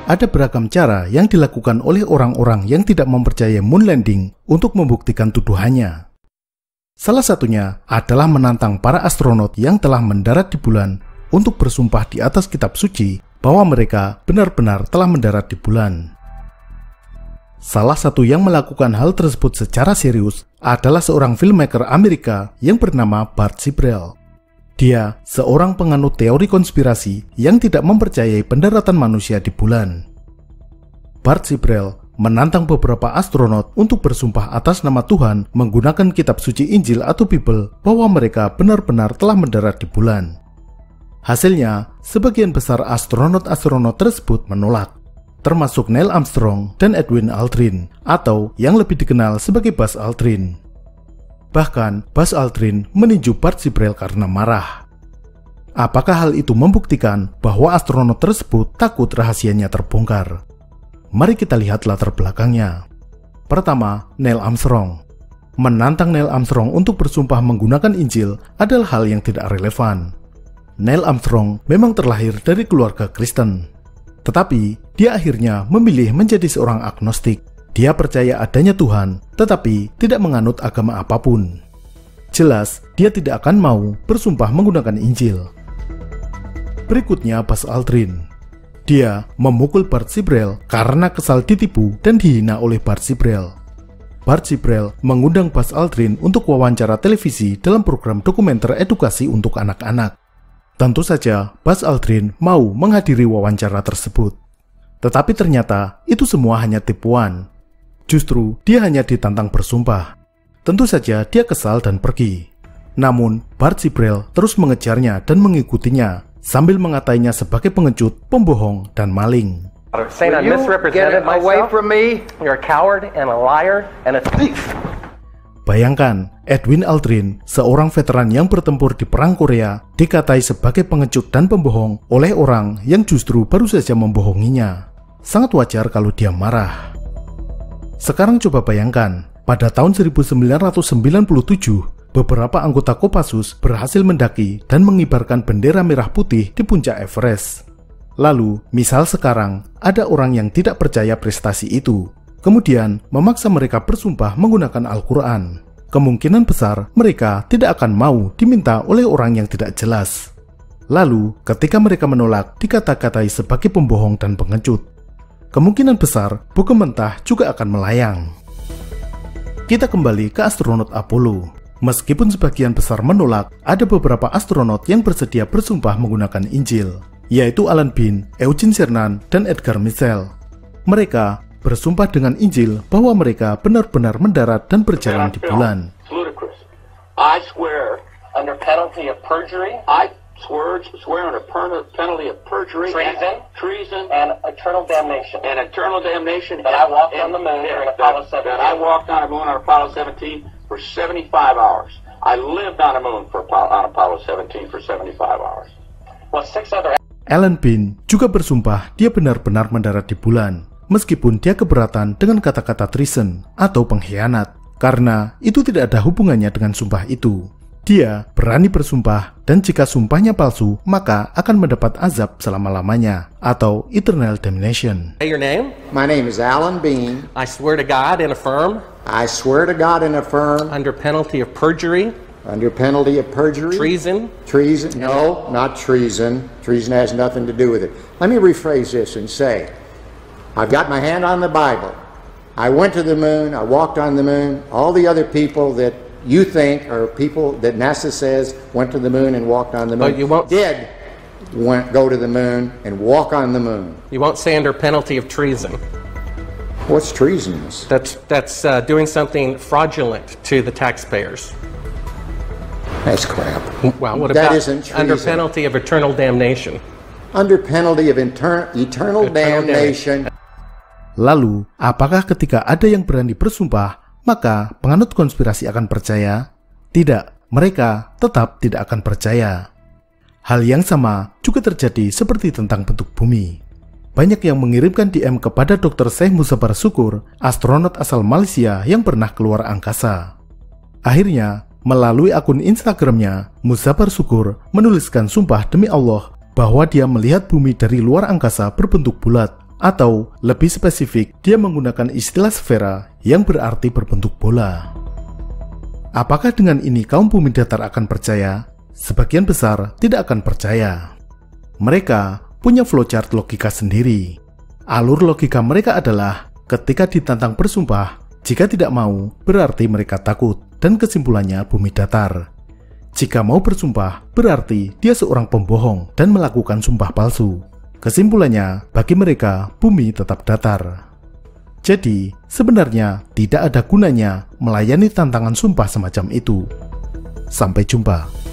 Ada beragam cara yang dilakukan oleh orang-orang yang tidak mempercayai moon landing untuk membuktikan tuduhannya. Salah satunya adalah menantang para astronot yang telah mendarat di bulan untuk bersumpah di atas kitab suci bahwa mereka benar-benar telah mendarat di bulan. Salah satu yang melakukan hal tersebut secara serius adalah seorang filmmaker Amerika yang bernama Bart Sibrel. Dia seorang penganut teori konspirasi yang tidak mempercayai pendaratan manusia di bulan. Bart Sibrel menantang beberapa astronot untuk bersumpah atas nama Tuhan menggunakan kitab suci Injil atau Bible bahwa mereka benar-benar telah mendarat di bulan. Hasilnya, sebagian besar astronot-astronot tersebut menolak, termasuk Neil Armstrong dan Edwin Aldrin, atau yang lebih dikenal sebagai Buzz Aldrin. Bahkan, Buzz Aldrin meninju Bart Sibrel karena marah. Apakah hal itu membuktikan bahwa astronot tersebut takut rahasianya terbongkar? Mari kita lihat latar belakangnya. Pertama, Neil Armstrong. Menantang Neil Armstrong untuk bersumpah menggunakan Injil adalah hal yang tidak relevan. Neil Armstrong memang terlahir dari keluarga Kristen. Tetapi, dia akhirnya memilih menjadi seorang agnostik. Dia percaya adanya Tuhan, tetapi tidak menganut agama apapun. Jelas, dia tidak akan mau bersumpah menggunakan Injil. Berikutnya Buzz Aldrin. Dia memukul Bart Sibrel karena kesal ditipu dan dihina oleh Bart Sibrel. Bart Sibrel mengundang Buzz Aldrin untuk wawancara televisi dalam program dokumenter edukasi untuk anak-anak. Tentu saja Buzz Aldrin mau menghadiri wawancara tersebut. Tetapi ternyata itu semua hanya tipuan. Justru dia hanya ditantang bersumpah. Tentu saja dia kesal dan pergi. Namun Bart Sibrel terus mengejarnya dan mengikutinya sambil mengatainya sebagai pengecut, pembohong, dan maling. Bayangkan, Edwin Aldrin, seorang veteran yang bertempur di Perang Korea, dikatai sebagai pengecut dan pembohong oleh orang yang justru baru saja membohonginya. Sangat wajar kalau dia marah. Sekarang coba bayangkan, pada tahun 1997, beberapa anggota Kopassus berhasil mendaki dan mengibarkan bendera merah putih di puncak Everest. Lalu, misal sekarang, ada orang yang tidak percaya prestasi itu, kemudian memaksa mereka bersumpah menggunakan Al-Quran. Kemungkinan besar mereka tidak akan mau diminta oleh orang yang tidak jelas. Lalu, ketika mereka menolak, dikata-katai sebagai pembohong dan pengecut. Kemungkinan besar buku mentah juga akan melayang. Kita kembali ke astronot Apollo. Meskipun sebagian besar menolak, ada beberapa astronot yang bersedia bersumpah menggunakan Injil, yaitu Alan Bean, Eugene Cernan, dan Edgar Mitchell. Mereka bersumpah dengan Injil bahwa mereka benar-benar mendarat dan berjalan di bulan. I swear under penalty of perjury. I swear under penalty of perjury, treason, and eternal damnation. And eternal damnation. That I walked on the moon during Apollo 17. That I walked on the moon on Apollo 17 for 75 hours. I lived on the moon on Apollo 17 for 75 hours. Well, 6 other. Alan Bean juga bersumpah dia benar-benar mendarat di bulan, meskipun dia keberatan dengan kata-kata treason atau pengkhianat, karena itu tidak ada hubungannya dengan sumpah itu. Dia berani bersumpah, dan jika sumpahnya palsu, maka akan mendapat azab selama-lamanya, atau eternal damnation. Say your name? My name is Alan Bean. I swear to God and affirm. I swear to God and affirm. Under penalty of perjury. Under penalty of perjury. Treason. Treason. No, not treason. Treason has nothing to do with it. Let me rephrase this and say, I've got my hand on the Bible. I went to the moon. I walked on the moon. All the other people that you think are people that NASA says went to the moon and walked on the moon. But you won't go to the moon and walk on the moon. You won't say under penalty of treason. What's treasonous? That's doing something fraudulent to the taxpayers. That's crap. Well, what that about isn't treason. Under penalty of eternal damnation? Under penalty of eternal damnation. Lalu, apakah ketika ada yang berani bersumpah, maka penganut konspirasi akan percaya? Tidak, mereka tetap tidak akan percaya. Hal yang sama juga terjadi seperti tentang bentuk bumi. Banyak yang mengirimkan DM kepada Dr. Syekh Muzaffar Syukur, astronot asal Malaysia yang pernah keluar angkasa. Akhirnya, melalui akun Instagramnya, Muzaffar Syukur menuliskan sumpah demi Allah bahwa dia melihat bumi dari luar angkasa berbentuk bulat Atau lebih spesifik, dia menggunakan istilah sfera yang berarti berbentuk bola. Apakah dengan ini kaum bumi datar akan percaya? Sebagian besar tidak akan percaya. Mereka punya flowchart logika sendiri. Alur logika mereka adalah ketika ditantang bersumpah, jika tidak mau berarti mereka takut, dan kesimpulannya bumi datar. Jika mau bersumpah, berarti dia seorang pembohong dan melakukan sumpah palsu. Kesimpulannya, bagi mereka, bumi tetap datar. Jadi, sebenarnya tidak ada gunanya melayani tantangan sumpah semacam itu. Sampai jumpa.